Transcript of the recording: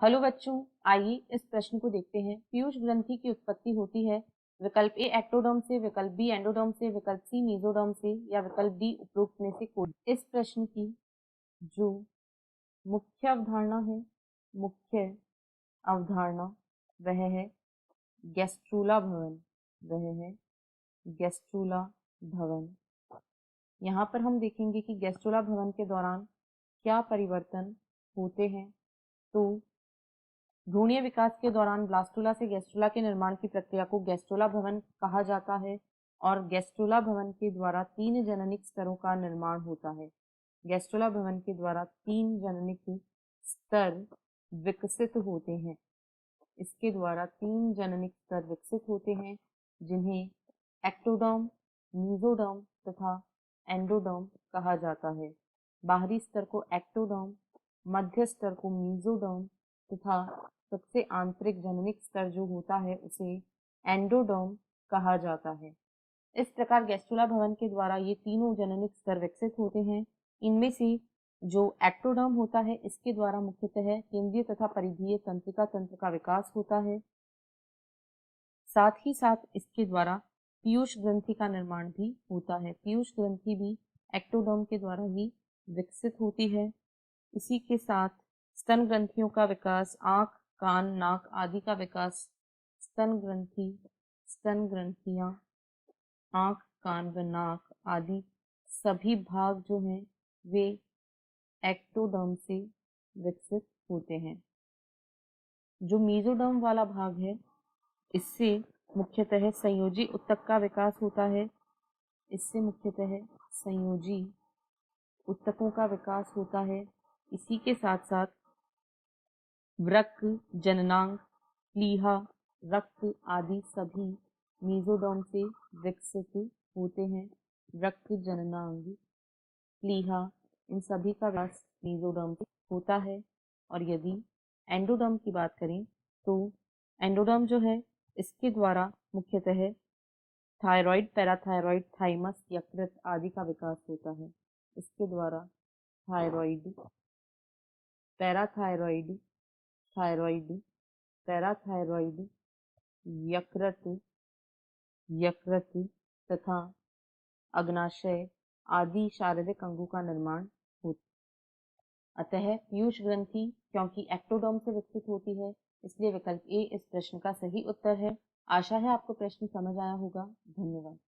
Hello बच्चों, आइए इस प्रश्न को देखते हैं। पीयूष ग्रंथि की उत्पत्ति होती है विकल्प ए एक्टोडर्म से, विकल्प बी एंडोडर्म से, विकल्प सी मेसोडर्म से या विकल्प डी उपरोक्त में से कोई। इस प्रश्न की जो मुख्य अवधारणा है वह है गैस्ट्रूला भवन। वह है गैस्ट्रूला भवन। यहाँ पर हम देखेंगे कि गैस्ट्रूला भवन के दौरान क्या परिवर्तन होते हैं। तो भ्रूणीय विकास के दौरान ब्लास्टुला से गैस्ट्रुला के निर्माण की प्रक्रिया को गैस्ट्रुला भवन कहा जाता है और गैस्ट्रुला भवन के द्वारा 3 जननिक स्तरों का निर्माण होता है। गैस्ट्रुला भवन के द्वारा 3 जननिक स्तर विकसित होते हैं। इसके द्वारा 3 जननिक स्तर विकसित होते हैं जिन्हें एक्टोडर्म, मेसोडर्म तथा एंडोडर्म कहा जाता है। बाहरी स्तर को एक्टोडर्म, मध्य स्तर को मेसोडर्म तथा सबसे आंतरिक जननिक स्तर जो होता है उसे एंडोडर्म कहा जाता है। इस प्रकार गैस्ट्रुला भवन के द्वारा ये तीनों जननिक स्तर विकसित होते हैं। इनमें से जो एक्टोडर्म होता है इसके द्वारा मुख्यतः केंद्रीय तथा परिधीय तंत्रिका तंत्र का विकास होता है। साथ ही साथ इसके द्वारा पीयूष ग्रंथि का निर्माण भी होता है। पीयूष ग्रंथि भी एक्टोडर्म के द्वारा ही विकसित होती है। इसी के साथ स्तन ग्रंथियों का विकास, आंख, कान, नाक आदि का विकास, स्तन ग्रंथियां, आंख, कान व नाक आदि सभी भाग जो हैं वे एक्टोडर्म से विकसित होते हैं। जो मेसोडर्म वाला भाग है इससे मुख्यतः संयोजी ऊतक का विकास होता है। इससे मुख्यतः संयोजी ऊतकों का विकास होता है। इसी के साथ साथ वृक्क, जननांग, प्लीहा, रक्त आदि सभी मेसोडर्म से विकसित होते हैं। वृक्क, जननांग, प्लीहा इन सभी का विकास मेसोडर्म से होता है। और यदि एंडोडर्म की बात करें तो एंडोडर्म जो है इसके द्वारा मुख्यतः थायराइड, पैराथायराइड, थाइमस, यकृत आदि का विकास होता है। इसके द्वारा थायराइड, पैराथायराइड, थायराइड, पैराथायराइड, यकृत तथा अग्नाशय आदि शारीरिक अंगों का निर्माण होता है। अतः पीयूष ग्रंथि क्योंकि एक्टोडर्म से विकसित होती है इसलिए विकल्प ए इस प्रश्न का सही उत्तर है। आशा है आपको प्रश्न समझ आया होगा। धन्यवाद।